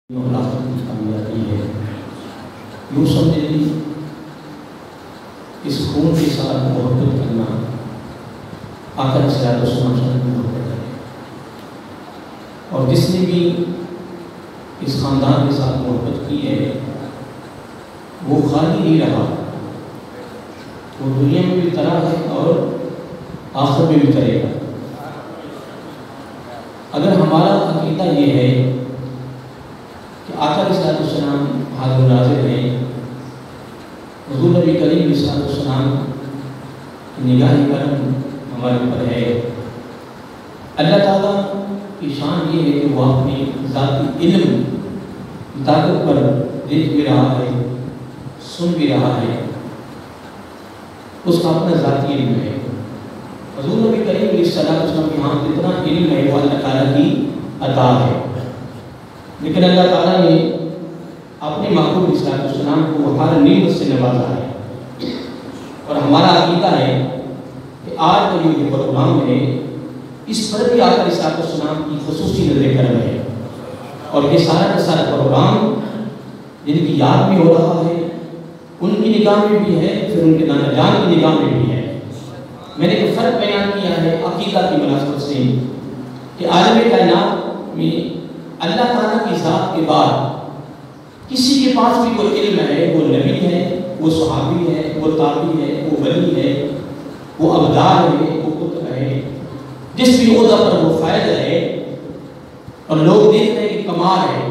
ملاقات کی کامیابی ہے۔ یوں سمجھیں اس خون کے ساتھ محبت کرنا آقا صلی اللہ علیہ وسلم سے محبت ہے، اور جس نے بھی اس خاندان کے ساتھ محبت کی ہے وہ خالی نہیں رہا، وہ دنیا میں بھی ترا ہے اور آخر میں بھی کرے گا۔ اگر ہمارا عقیدہ یہ ہے کہ آقا صلی اللہ علیہ وسلم حاضر ناظر ہیں، حضور نبی کریم صلی اللہ علیہ وسلم کی نگاہ کرم ہمارے اوپر ہے، اللہ تعالیٰ کی شان یہ ہے کہ وہ اپنی ذاتی علم طاقت پر دیکھ بھی رہا ہے، سن بھی رہا ہے، اس کا اپنا ذاتی علم ہے۔ حضور نبی کریم صلی اللہ علیہ وسلم کے ہاں جتنا علم ہے وہ اللہ تعالیٰ کی عطا ہے، لیکن اللہ تعالیٰ نے اپنے محبوب صلی اللہ علیہ وسلم کو ہر نعمت سے نوازا ہے، اور ہمارا عقیدہ ہے کہ آج کا یہ پروگرام ہے اس پر بھی آقا صلی اللہ علیہ وسلم کی خصوصی نظر کرم ہے، اور یہ سارا کا سارا پروگرام جن کی یاد میں ہو رہا ہے ان کی نگاہ میں بھی ہے، پھر ان کے نانا جان کی نگاہ میں بھی ہے۔ میں نے ایک فرق بیان کیا ہے عقیدہ کی مناسبت سے کہ عالم کائنات میں اللہ تعالیٰ کی ذات کے بعد کسی کے پاس بھی کوئی علم ہے، وہ نبی ہے، وہ صحابی ہے، وہ تابعی ہے، وہ ولی ہے، وہ ابدال ہے، وہ قطب ہے، جس بھی عہدہ پر وہ فائد ہے، اور لوگ دیکھ رہے ہیں کہ کمال ہے،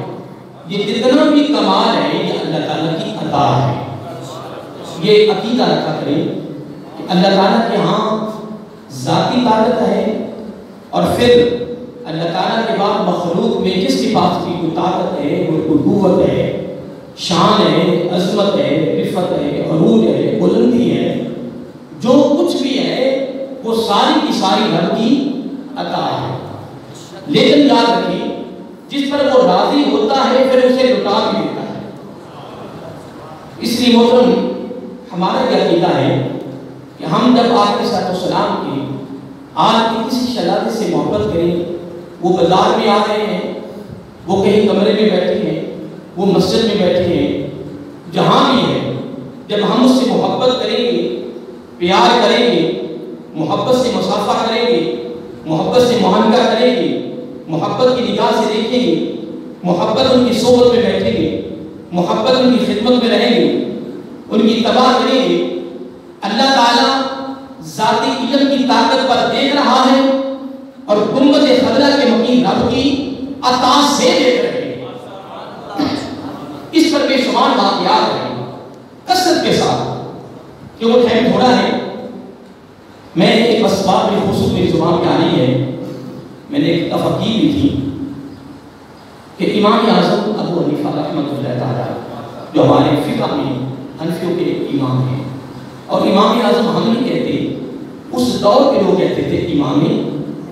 یہ جتنا بھی کمال ہے یہ اللہ تعالیٰ کی عطا ہے۔ یہ عقیدہ رکھا کریں کہ اللہ تعالیٰ کے ہاں ذاتی طاقت ہے، اور پھر اللہ تعالیٰ کے بعد مخلوق میں جس کے پاس بھی کوئی طاقت ہے، کوئی قوت ہے، شان ہے، عظمت ہے، رفت ہے، عروج ہے، بلندی ہے، جو کچھ بھی ہے وہ ساری کی ساری رب کی عطا ہے۔ لیکن یاد رکھیں جس پر وہ راضی ہوتا ہے پھر اسے لٹا بھی دیتا ہے۔ اس لیے محترم ہمارا یہ عقیدہ ہے کہ ہم جب آقا صلی اللہ علیہ وسلم کی آج کی کسی شہزادے سے محبت کریں، وہ بازار میں آ رہے ہیں، وہ کہیں کمرے میں بیٹھے ہیں، وہ مسجد میں بیٹھے ہیں، جہاں بھی ہے، جب ہم اس سے محبت کریں گے، پیار کریں گے، محبت سے مصافحہ کریں گے، محبت سے معانقہ کریں گے، محبت کی نگاہ سے دیکھیں گے، محبت ان کی صحبت میں بیٹھیں گے، محبت ان کی خدمت میں رہیں گے، ان کی اتباع کریں گے، اللہ تعالیٰ ذاتی علم کی طاقت پر دیکھ رہا ہے اور گنبد خضرا کے مقیم رب کی عطا سے دیکھ رہے ہیں۔ اس پر بے شمار واقعات ہیں کثرت کے ساتھ، کہ وہ ٹائم تھوڑا ہے، میں ایک اسباب میں خصوص میری زبان میں آ رہی ہے، میں نے ایک دفعہ کی بھی تھی کہ امام اعظم ابو حنیفہ رحمۃ اللہ تعالیٰ جو ہمارے فقہ میں حنفیوں کے امام ہیں، اور امام اعظم ہم نہیں کہتے، اس دور کے لوگ کہتے تھے امام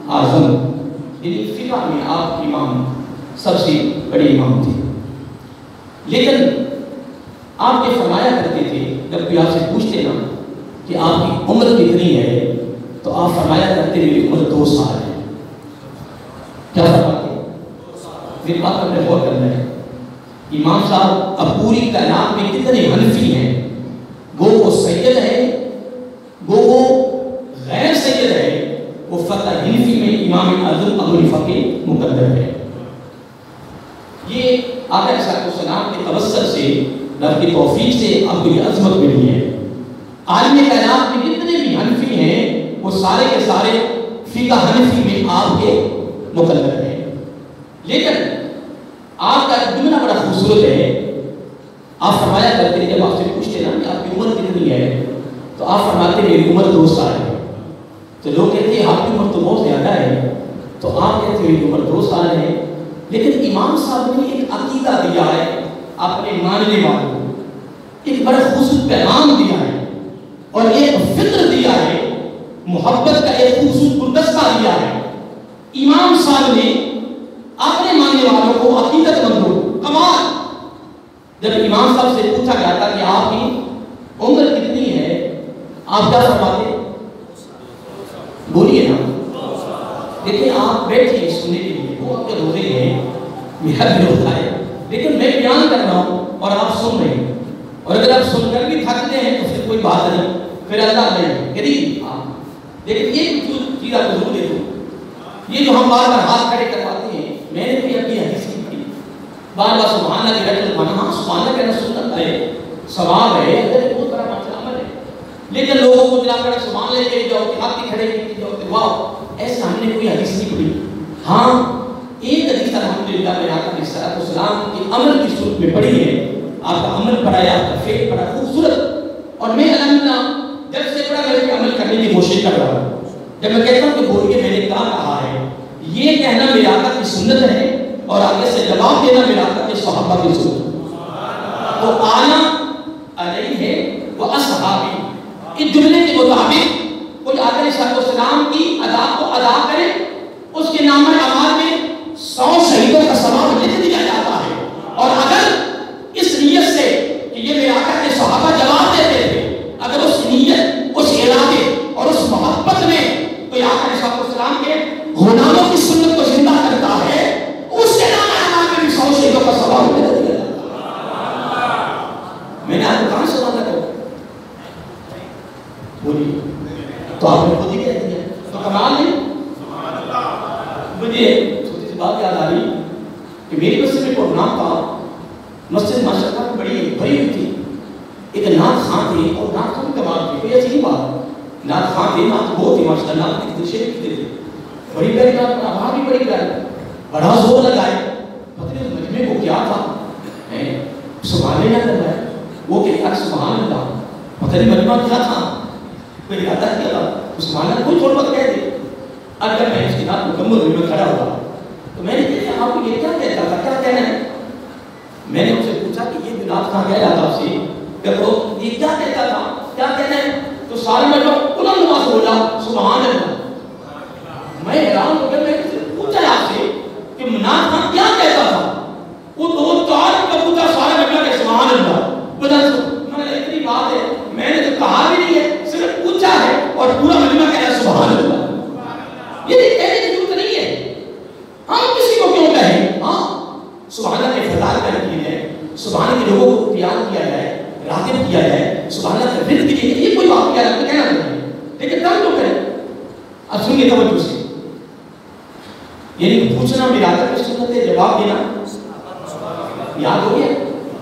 اعظم، یعنی فقہ میں آپ امام سب سے بڑے امام تھے۔ لیکن آپ یہ فرمایا کرتے تھے جب کوئی آپ سے پوچھتے نا کہ آپ کی عمر کتنی ہے تو آپ فرمایا کرتے میری عمر 2 سال ہے۔ کیا فرماتے ہیں؟ میری بات پر غور کرنا ہے۔ امام صاحب اب پوری کائنات میں کتنے حنفی ہیں، گو وہ سید ہے، گو وہ غیر سید ہے، وہ فقہ حنفی میں امام اعظم ابو حنیفہ کے مقدر ہے۔ یہ آقا صلی اللہ علیہ وسلم کے توسط سے رب کی توفیق سے آپ کو یہ عظمت ملی ہے۔ عالم کائنات میں جتنے بھی حنفی ہیں وہ سارے کے سارے فقہ حنفی میں آپ کے مقدر ہیں، لیکن آپ کا جملہ بڑا خوبصورت ہے۔ آپ فرمایا کرتے ہیں جب آپ سے پوچھتے نا کہ آپ کی عمر کتنی ہے تو آپ فرماتے ہیں میری عمر 2 سال ہے، تو لوگ کہتے ہیں آپ کی عمر تو بہت زیادہ ہے، تو آپ کہتے ہیں میری عمر 2 سال ہے۔ لیکن امام صاحب نے ایک عقیدہ دیا ہے اپنے ماننے والوں کو، ایک بڑا خوبصورت پیغام دیا ہے، اور ایک فطر دیا ہے، محبت کا ایک خوبصورت گلدستہ دیا ہے۔ امام صاحب نے اپنے ماننے والوں کو، عقیدت مندوں کو، کمال، جب امام صاحب سے پوچھا گیا تھا کہ آپ کی عمر کتنی ہے، آپ کیا فرماتے؟ بولیے نا، دیکھیں آپ بیٹھے سننے کے لیے، وہ آپ کے روزے ہیں، میرا بھی روزہ ہے، لیکن میں بیان کر رہا ہوں اور آپ سن رہے ہیں، اور اگر آپ سن کر بھی تھکتے ہیں تو پھر کوئی بات نہیں، پھر اللہ نہیں قریب آپ۔ لیکن یہ چیز آپ ضرور دیکھو، یہ جو ہم بار بار ہاتھ کھڑے کرواتے ہیں، میں نے بھی اپنی حدیث کی تھی بار بار سبحان اللہ کی رٹ لگوانا، ہاں سبحان اللہ کہنا سنت ہے، ثواب ہے، اگر بہت بڑا مسئلہ عمل ہے، لیکن لوگوں کو جلا کر سبحان اللہ کہہ جاؤ کہ ہاتھ کھڑے کیے جاؤ کہ واہ، ایسا ہم نے کوئی حدیث نہیں پڑھی۔ ہاں ایک حدیث الحمدللہ میں آقا علیہ الصلوۃ والسلام کی عمل کی صورت میں پڑھی ہے، آپ کا عمل پڑھا ہے، آپ کا فعل پڑھا خوبصورت، اور میں الحمدللہ جب سے پڑھا میں عمل کرنے کی کوشش کر رہا ہوں۔ جب میں کہتا ہوں کہ بولیے میں نے کیا کہا ہے، یہ کہنا میرے آقا کی سنت ہے، اور آگے سے جواب دینا میرے آقا کے صحابہ کی سنت ہے۔ وہ آنا علیہ و اصحابی، اس جملے کے مطابق کوئی آقا علیہ السلام کی ادا کو ادا کرے، اس کے نام اعمال میں 100 شہیدوں کا ثواب لکھ دیا جاتا ہے، اور اگر اس نیت سے کہ یہ میرے آقا کے صحابہ جواب دیتے تھے، اگر اس نیت، اس ارادے اور اس محبت میں کوئی آقا علیہ السلام کے غلاموں کی سنت کو زندہ کرتا ہے، اس کے نام اعمال میں بھی 100 شہیدوں کا ثواب لکھ دیا جاتا ہے۔ میں نے آپ کو کہاں سے بات کروں بولیے، تو آپ نے خود ہی کہہ دیا، تو کمال نہیں۔ مجھے چھوٹی سی بات یاد آ رہی کہ میری مسجد میں پروگرام تھا، مسجد ماشاءاللہ بڑی بھری ہوئی تھی، ایک نعت خواں تھے، اور نعت خواں بھی کمال تھی، کوئی ایسی نہیں بات، نعت خواں تھے، نعت بہت تھی ماشاءاللہ، نعت کی شعر لکھتے تھے، بڑی پیاری نعت، آواز بھی بڑی پیاری، بڑا زور لگائے، پتہ نہیں مجمع کو کیا تھا، سبحان اللہ کر رہا ہے، وہ کہتا ہے سبحان اللہ، پتہ نہیں مجمع کیا تھا، کوئی ارادہ کیا تھا، سبحان اللہ کوئی تھوڑا بہت کہہ دے۔ اب جب میں اس کی بات مکمل ہوئی، میں کھڑا ہوا تو میں نے کہا آپ کو یہ کیا کہتا تھا، کیا کہنا ہے؟ میں نے ان سے پوچھا کہ یہ بنات کہاں کہہ رہا تھا آپ سے، کہ وہ یہ کیا کہتا تھا، کیا کہنا ہے؟ تو سارے میں انہوں نے بولا سبحان اللہ۔ میں حیران ہو گیا، میں نے پوچھا آپ سے کہ بنات کہاں کیا کہتا تھا، وہ 2-4 کا پوچھا، سارے میں کہ سبحان اللہ۔ میں نے اتنی بات ہے، میں نے تو کہا بھی نہیں ہے، صرف پوچھا ہے، اور پورا مجمع کہہ رہا سبحان اللہ۔ یہ کہنے کی ضرورت نہیں ہے، ہم کسی کو کیوں کہیں؟ ہاں سبحان اللہ کے فضائل بیان کیے جائیں، سبحان اللہ کے لوگوں کو بیان کیا جائے، راغب کیا جائے، سبحان اللہ کا ورد کیے، یہ کوئی بات کیا رکھتے کہنا نہیں، لیکن تم تو کریں۔ اب سنیے توجہ سے، یعنی پوچھنا ملاقہ کی سنت ہے، جواب دینا یاد ہو گیا،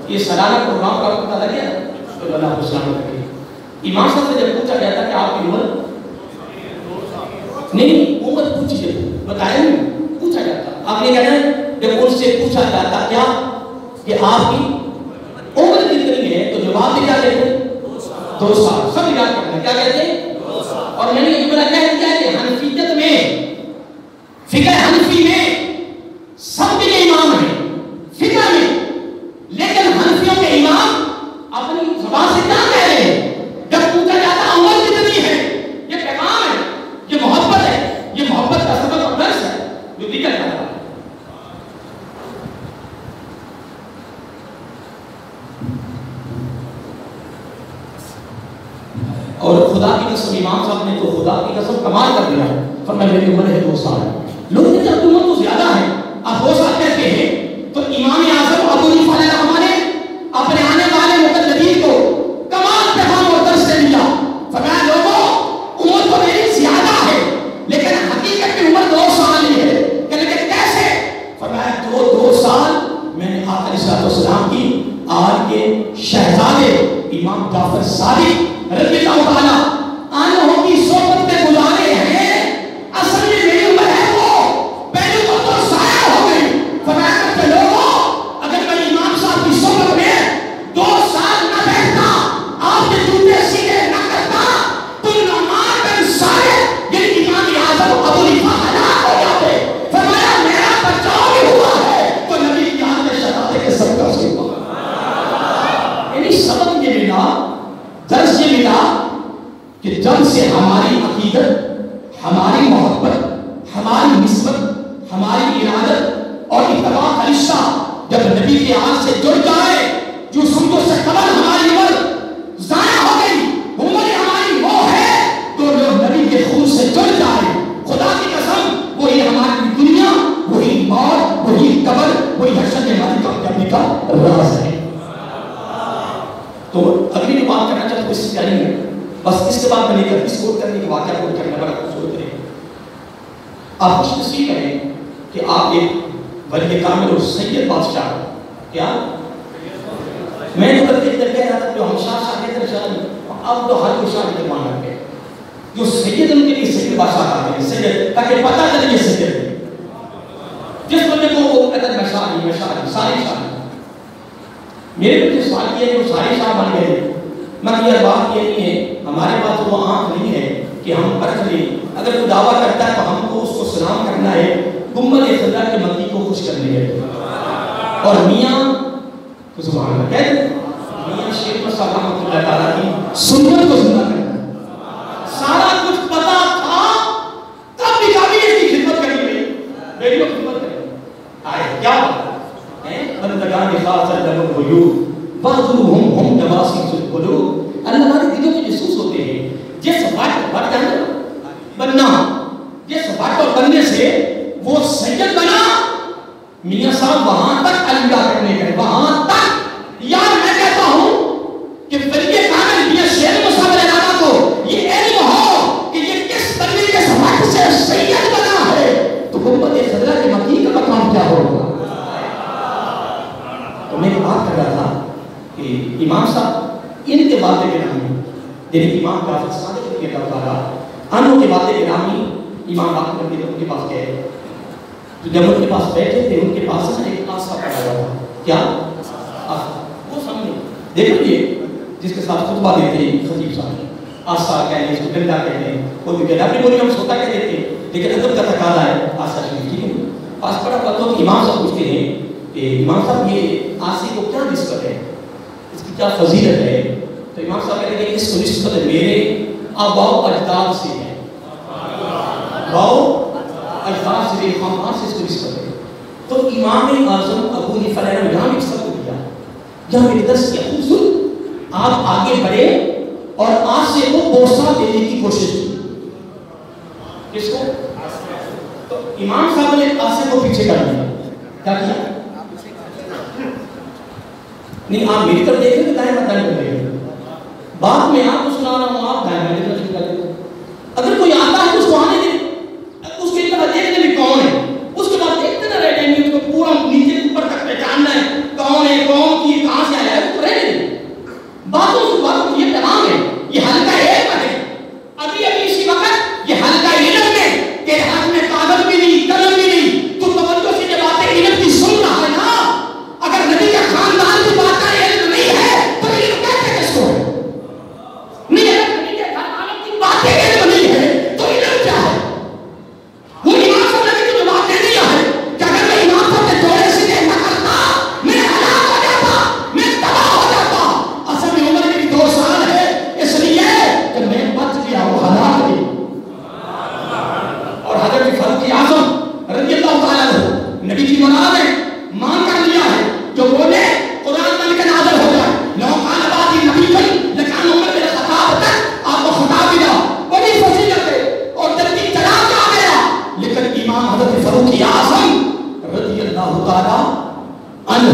یہ سالانہ پروگرام کا پتہ لگ گیا، تو اللہ کو سلامت رکھے۔ امام صاحب سے جب پوچھا جاتا کہ آپ کی عمر نہیں، عمر پوچھی جاتی، بتایا نہیں، پوچھا جاتا، آپ نے کہنا ہے جب ان سے پوچھا جاتا کیا کہ آپ کی عمر کتنی ہے، تو جواب بھی کیا کہتے ہیں؟ 2 سال۔ سب یاد کرنا کیا کہتے ہیں؟ 2 سال۔ اور میں نے یہ بلا کہہ دیا کہ حنفیت میں، فقہ حنفی میں سب کے امام ہیں فقہ میں، لیکن حنفیوں کے امام اپنی زبان سے کیا کہہ رہے ہیں؟ جب پوچھا جاتا عمر کتنی ہے، یہ پیغام ہے، یہ محبت ہے، یہ محبت کا سبق اور درس ہے جو نکل جاتا ہے۔ اور خدا کی قسم امام صاحب نے تو خدا کی قسم کمال کر دیا ہے، فرمایا میری عمر ہے 2 سال۔ لوگ کہتے ہیں عمر تو زیادہ ہے، آپ 2 سال کہتے ہیں، تو امام اعظم ابو حنیفہ علیہ الرحمہ نے اپنے آنے والے مقلدین کو کمال پیغام اور درس سے دیا، فرمایا لوگوں عمر تو میری زیادہ ہے، لیکن حقیقت میں عمر 2 سال ہی ہے، لیکن کیسے؟ فرمایا 2 سال میں نے آقا علیہ السلام کی آل کے شہزادے امام جعفر صادق رضی اللہ تعالیٰ عنہ کی صحبت میں گزارے ہیں، اصل میں میری عمر ہے وہ پہلے تو ضائع ہو گئی۔ فرمایا کہ لوگوں اگر میں امام صاحب کی صحبت میں 2 سال نہ بیٹھتا، آپ کے جوتے سیدھے نہ کرتا، تو نعمان بن ثابت یعنی امام اعظم ابو حنیفہ ہلاک ہو جاتے۔ فرمایا میرا بچاؤ بھی ہوا ہے تو نبی کی یاد میں شہادت کے صدقہ سے ہوا۔ یعنی سبق یہ ملا، درس یہ ملا کہ جب سے ہماری عقیدت، ہماری محبت، ہماری نسبت، ہماری ارادت اور اتباع کا رشتہ جب نبی کے آن سے جڑ جائے، جو سمجھو سے قبل ہماری عمر ضائع ہو گئی، عمر ہماری وہ ہے تو لوگ نبی کے خون سے جڑ جائے، خدا کی قسم وہی ہماری دنیا، وہی موت، وہی قبر، وہی حشر کے ہماری کامیابی کا راز ہے. تو اگلی جو بات کرنا چاہتا ہوں اس سے پیاری ہے, بس اس کے بعد میں نہیں کرتی, اس کوٹ کرنے کے واقعہ کوٹ کرنا بڑا خوبصورت ہے. آپ خوش نصیب ہیں کہ آپ ایک ولی کامل اور سید بادشاہ, کیا میں تو کبھی کہہ رہا تھا جو ہم شاہ کہتے ہیں, اب تو ہر کوئی شاہ کے مان رکھتے ہیں, جو سید ان کے لیے سید بادشاہ کہتے ہیں, سید تاکہ پتہ چلے یہ سید ہے. جس بندے کو وہ کہتا ہے میں شاہ سارے شاہ, میرے کو جو سوال کیا ہے وہ سارے شاہ بن گئے. مگر یہ بات یہ نہیں ہے, ہمارے پاس وہ آنکھ نہیں ہے کہ ہم پرکھ لیں. اگر کوئی دعویٰ کرتا ہے تو ہم کو اس کو سلام کرنا ہے, گنبد خضرا کے مکی کو خوش کرنے ہے. اور میاں سبحان اللہ کہتے ہیں, میاں شیخ صاحب رحمۃ اللہ تعالیٰ کی سنت کو زندہ کرنا, سارا کچھ پتا تھا تب بھی کبھی اس کی خدمت کرنی ہوئی, بیٹیوں کی خدمت کرنی آئے. کیا بات ہے, بندگان خاص لهم الغیوب بعضهم هم جواسیس القلوب. اللہ ہمارے دلوں کے جاسوس ہوتے ہیں. جس بات جانتے بننا, جس بات اور بننے سے وہ سید بنا, میاں صاحب وہاں تک الوداع کرنے گئے, وہاں تک. یار میں کہتا ہوں کہ ولی کامل میاں شیر مصطفیٰ علیہ کو یہ علم ہو کہ یہ کس بندے کے سماج سے سید بنا ہے, تو گنبد خضرا کے مکی کا مقام کیا ہوگا. تو میں بات کر رہا تھا کہ امام صاحب ان کے باتیں کے نامی, یعنی امام جعفر صادق کے تعالیٰ انہوں کے باتیں کے نامی امام باقر کے ان کے پاس گئے. تو جب ان کے پاس بیٹھے تھے, ان کے پاس ایک آسا پڑا ہوا تھا. کیا آسا, وہ سامنے دیکھو یہ جس کے ساتھ خطبہ دیتے ہیں خطیب صاحب, آسا کہتے ہیں, اس کو ڈنڈا کہتے ہیں, کوئی بھی کہتے ہیں, اپنی بولی ہم سوتا کہہ دیتے ہیں, لیکن ادب کا تقاضا ہے آسا شریف. ٹھیک ہے, پاس پڑا ہوا تو امام صاحب پوچھتے ہیں کہ امام صاحب یہ آسی کو کیا نسبت ہے, اس کی کیا فضیلت ہے. تو امام صاحب کہتے ہیں کہ اس کو نسبت میرے آباؤ اجداد سے ہے, آباؤ اجداد سے, میرے خاندان سے اس کو نسبت ہے. تو امام اعظم ابو حنیفہ نے یہاں بھی سب کو دیا, یہاں میرے درس کیا خوبصورت. آپ آگے بڑھے اور آسے کو بوسہ دینے کی کوشش کی. کس کو؟ تو امام صاحب نے آسے کو پیچھے کر دیا. کیا کیا؟ نہیں, آپ میری طرف دیکھیں کہ دائیں مدائیں کر رہے ہیں, بعد میں آپ کو سنا رہا ہوں, آپ دائیں مدائیں کر رہے ہیں. اگر کوئی آتا ہے تو اس کو آنے دیں, اس کے طرح دیکھنے بھی کون ہے, اس کے بعد دیکھتے نہ رہ جائیں گے, اس کو پورا نیچے اوپر تک پہچاننا ہے کون ہے, کون کی کہاں سے آیا ہے, اس کو رہنے دیں. باتوں کو یہ تمام ہے, یہ حلقہ علم ہے. ابھی اسی وقت یہ حلقہ علم ہے, تیرے ہاتھ میں کاغذ بھی نہیں, قلم بھی نہیں, تو توجہ سے جب باتیں علم کی سن رہا ہے نا. اگر نبی کا خاندان کی باتیں علم نہیں ہے تو علم کہتے کس کو ہے؟ نہیں, اگر نبی کے خاندان کی باتیں علم نہیں ہے تو علم کیا ہے؟ وہ امام صاحب نے جو باتیں دیا ہے کہ اگر میں امام صاحب کے دورے سے نہ کرتا میں ہلاک ہو جاتا, میں تباہ ہو جاتا. اصل میں عمر کی 2 سال ہے اس لیے کہ میں بچ گیا, وہ ہلاک نہیں. اور حضرت فاروق اعظم رضی اللہ تعالیٰ عنہ نبی کی مراد ہے, مان کر لیا ہے جو بولے قرآن بن کے نازل ہو جائے. لو قال بعض نبی لکان عمر بن الخطاب تک آپ کو خطاب دیا, بڑی فضیلت ہے اور جلدی چلا کے آ گیا. لیکن امام حضرت فاروق اعظم رضی اللہ تعالیٰ عنہ,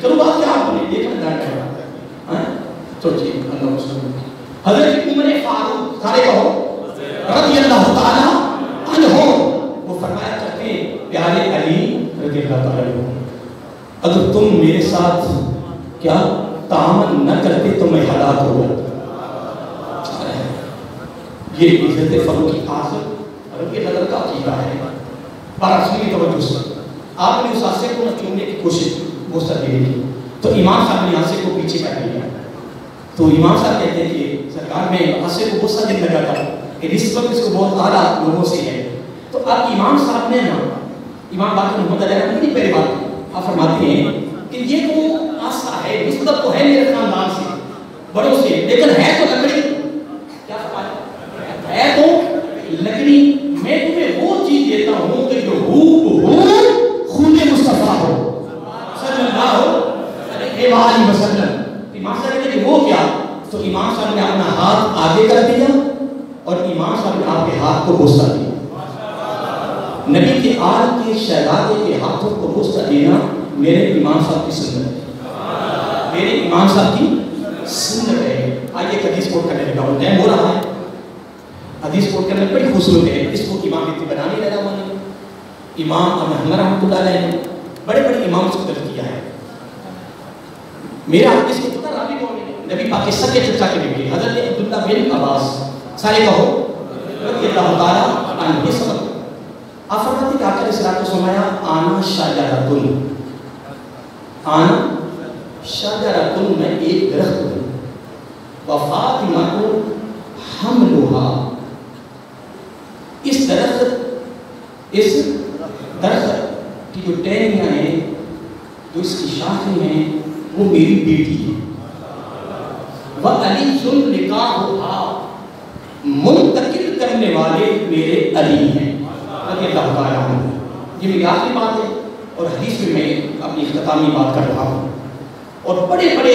کرو بات کیا آپ نے دیکھنا جاننا سوچیے. اللہ وسلم حضرت عمر فاروق سارے کہو رضی اللہ تعالیٰ عنہ, وہ فرمایا کرتے ہیں پیارے علی رضی اللہ تعالیٰ عنہ, اگر تم میرے ساتھ کیا تعامل نہ کرتے تو میں ہلاک ہو جاتا. یہ عزت فاروق اعظم رضی اللہ کا عقیدہ ہے. بارسویں توجہ سے آپ نے اس آسے کو نہ چوننے کی کوشش کی, وہ سر دے دی, تو امام صاحب نے آسے کو پیچھے کر لیا. تو امام صاحب کہتے ہیں کہ سرکار میں آسے کو بہت سا دن لگا تھا کہ نسبت اس کو بہت اعلیٰ لوگوں سے ہے. تو اب امام صاحب نے نا, امام باقر محمد علیہ رحمۃ اللہ پہلی بات آپ فرماتے ہیں کہ یہ تو آسا ہے, نسبت تو ہے میرے خاندان سے, بڑوں سے, لیکن ہے تو لکڑی. کیا فرمایا ہے تو لکڑی. میں تمہیں وہ چیز دیتا ہوں کہ جو خون مصطفیٰ ہو صلی اللہ علیہ وسلم. امام صاحب کہتے ہیں وہ کیا, تو امام صاحب نے اپنا ہاتھ آگے کر دیا اور امام صاحب نے آپ کے ہاتھ کو بوسہ دیا. نبی کے آل کے شہزادے کے ہاتھوں کو بوسہ دینا میرے امام صاحب کی سنت ہے، میرے امام صاحب کی سنت ہے۔ آئیے حدیث کوٹ کرنے لگا، ٹائم ہو رہا ہے، حدیث کوٹ کرنے بڑی خوبصورت ہے، اس کو امام طبرانی رحمہ اللہ نے، امام احمد رحمۃ اللہ علیہ نے، بڑے بڑے امام اس کو درج کیا ہے۔ میرا حدیث کو پتہ راوی کون ہے؟ نبی پاک کے سچے چچا کے نبی حضرت عبداللہ بن عباس، سارے کہو رضی اللہ تعالیٰ عنہ۔ سبق آپ فرماتے کہ آقا علیہ الصلوۃ والسلام آنا شجرۃ، آنا شجرۃ، میں ایک درخت ہوں، وفاطمہ حملھا، اس درخت کی جو ٹہنیاں ہیں، جو اس کی شاخیں ہیں، وہ میری بیٹی ہے۔ وعلی لقاؤھا، منتقل کرنے والے میرے علی ہیں رضی اللہ تعالیٰ عنہ۔ یہ میری آخری بات ہے اور حدیث میں اپنی اختتامی بات کر رہا ہوں، اور بڑے بڑے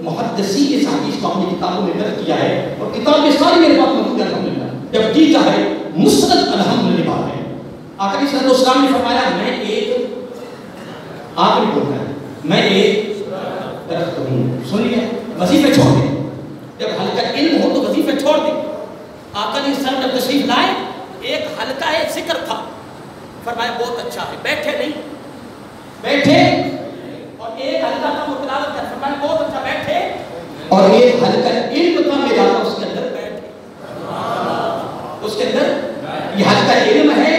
محدثین اس حدیث کو اپنی کتابوں میں درج کیا ہے، اور کتابیں ساری میرے پاس موجود ہے الحمدللہ، جب جی چاہے مسند الحمدللہ بات ہے۔ آقا علیہ الصلوۃ والسلام نے فرمایا میں ایک، آپ نے بولنا ہے میں ایک درخت ہوں۔ سن لیا، وظیفے چھوڑ دیں، جب حلقہ علم ہو تو وظیفے چھوڑ دیں۔ آقا علیہ السلام جب تشریف لائے، ایک حلقہ ذکر تھا، فرمایا بہت اچھا ہے، بیٹھے نہیں، بیٹھے، اور ایک حلقہ کا مطالعہ کر، فرمایا بہت اچھا، بیٹھے، اور ایک حلقہ علم کا میرا اس کے اندر بیٹھے، اس کے اندر یہ حلقہ علم ہے۔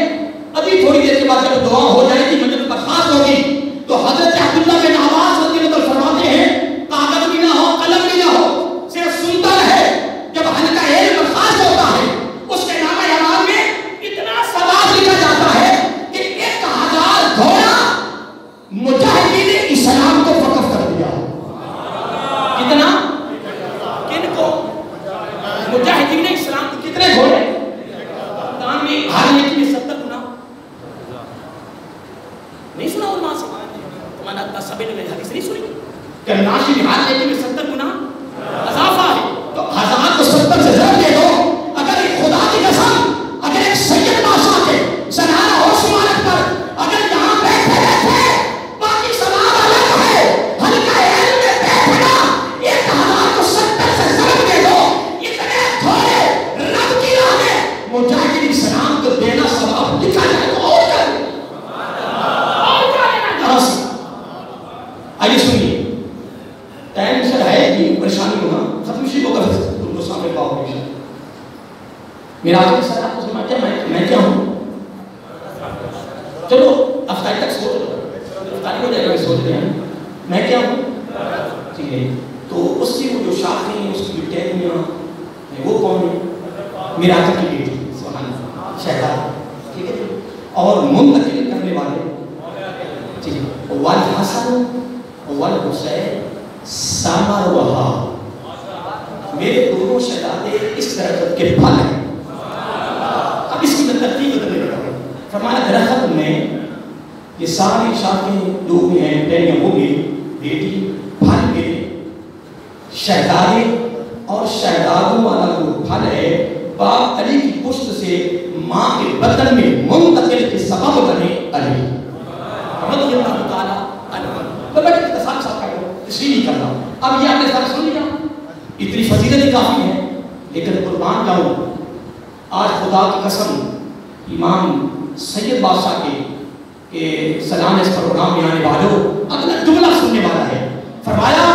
ابھی تھوڑی دیر کے بعد جب دعا ہو جائے گی، مجھے برخاست ہوگی، تو حضرت عبداللہ بن عباس رضی اللہ عنہ فرماتے ہیں کاغذ بھی نہ ہو، قلم بھی نہ ہو، صرف سنتا ہے۔ جب حلقہ علم برخاست ہوتا ہے، اس کے نامہ اعمال میں اتنا ثواب لکھا جاتا ہے کہ 1000 گھوڑا مجاہدین اسلام کو وقف کر دیا۔ کتنا؟ کن کو؟ مجاہدین اسلام کو کتنے گھوڑے؟ دان میں ہر ایک میں 70 گنا، نہیں سنا علماء سے؟ تمہارا سبھی نے حدیث نہیں سنی کہ ناشی ہر ایک میں 70 گنا اضافہ ہے، تو 1000 کو 70 سے ضرب دے دو۔ اگر ایک خدا کی قسم، اگر ایک سید بادشاہ کے سنانہ ہوش مالک پر اگر یہاں بیٹھے بیٹھے باقی سوال الگ ہے، حلقہ علم میں بیٹھنا 1000 کو 70 سے ضرب دے دو، اتنے تھوڑے رب کی راہ میں مجاہدین اسلام کو دینا ثواب لکھا جائے تو اور کیا دے، اور کیا دینا جہاں سے۔ آئیے سنیے، ٹائم سر ہے کہ پریشانی ہونا ختم شی ہوگا، تم کو سامنے پاؤ گے۔ میرا آخری سر آپ کو سمجھا میں کیا ہوں؟ چلو افطاری تک سوچ لو، افطاری ہو جائے گا، سوچ رہے ہیں میں کیا ہوں، ٹھیک ہے؟ تو اس کی وہ جو شاخیں، اس کی جو ٹہنیاں، وہ کون ہے؟ میرا آقا کی بیٹی سبحان اللہ، شہزاد، ٹھیک ہے؟ اور منتقل کرنے والے، ٹھیک ہے؟ والحسن والحسین ثمرھا، میرے دونوں شہزادے اس درخت کے پھل ہیں۔ اب اس کی ترتیب بدلنے لگا، فرمایا درخت میں یہ ساری شاخیں جو بھی ہیں، ٹہنیاں وہ میری بیٹی، پھل میرے، شہزادے اور شہزادوں والا جو پھل ہے باپ علی کی پشت سے ماں کے بدن میں منتقل کے سبب بنے علی رضی اللہ تعالیٰ عنہ۔ میں بیٹھے اختصار صاحب کا تشریح نہیں کرنا، اب یہ آپ نے ساتھ سن لیا، اتنی فضیلت ہی کافی ہے، لیکن قربان جاؤں آج خدا کی قسم امام سید بادشاہ کے سلام اس پروگرام میں آنے والوں اگلا جملہ سننے والا ہے، فرمایا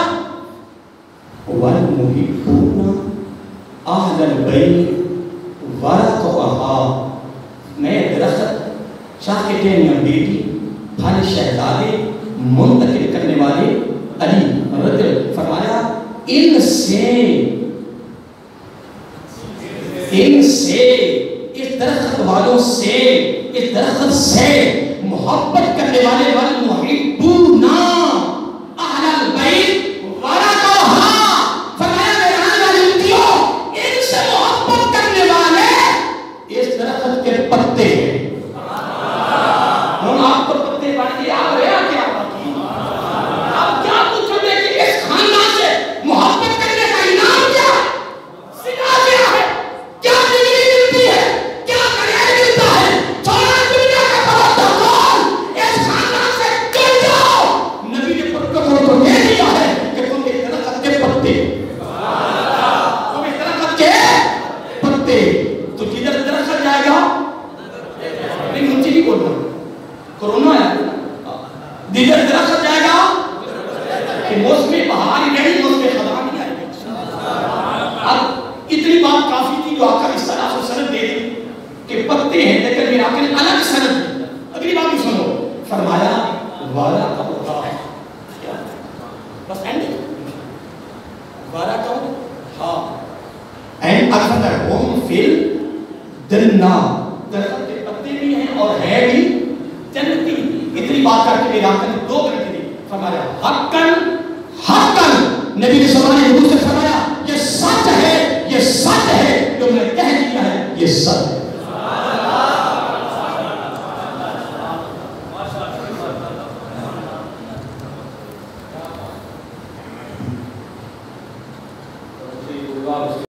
وَالْمُحِبُّونَ أَهْلَ الْبَيْتِ وَرَثُوهَا، میں درخت، شاخ کے ٹہنیاں بیٹی، پھل شہزادے، منتقل کرنے والے علی رضی، فرمایا ان سے اس درخت والوں سے، اس درخت سے محبت کرنے والے والمحبون اہل البیت ورثوها، فرمایا میرے آنے والی امتیوں ان سے محبت کرنے والے اس درخت کے پتے ہیں۔ ہم آپ کو پتے بن کے آ رہے ہیں کیا؟ آپ کیا پوچھو گے کہ اس خاندان سے محبت کرنے کا انعام کیا ہے؟ سلا کیا ہے؟ کیا ڈگری ملتی ہے؟ کیا کریئر ملتا ہے؟ چھوڑا دنیا موسم بہار ہی نہیں موسم خزاں نہیں آئے گا. اب اتنی بات کافی تھی جو آقا اس طرح سے سند دے دی کہ پتے ہیں لیکن میرا آقا نے الگ سند. اگلی بات بھی سنو, فرمایا وعدہ کا ہوگا بس اینڈ وعدہ کا ہاں اینڈ اکثر ہوم فل جنہ درخت کے پتے بھی ہیں اور ہے بھی جنتی. اتنی بات کر کے میرے آقا نے 2 گھنٹے دی. فرمایا حقاً حقاً, نبی کے زمانے میں سے فرمایا یہ سچ ہے, یہ سچ ہے جو میں نے کہہ دیا ہے, یہ سچ ہے.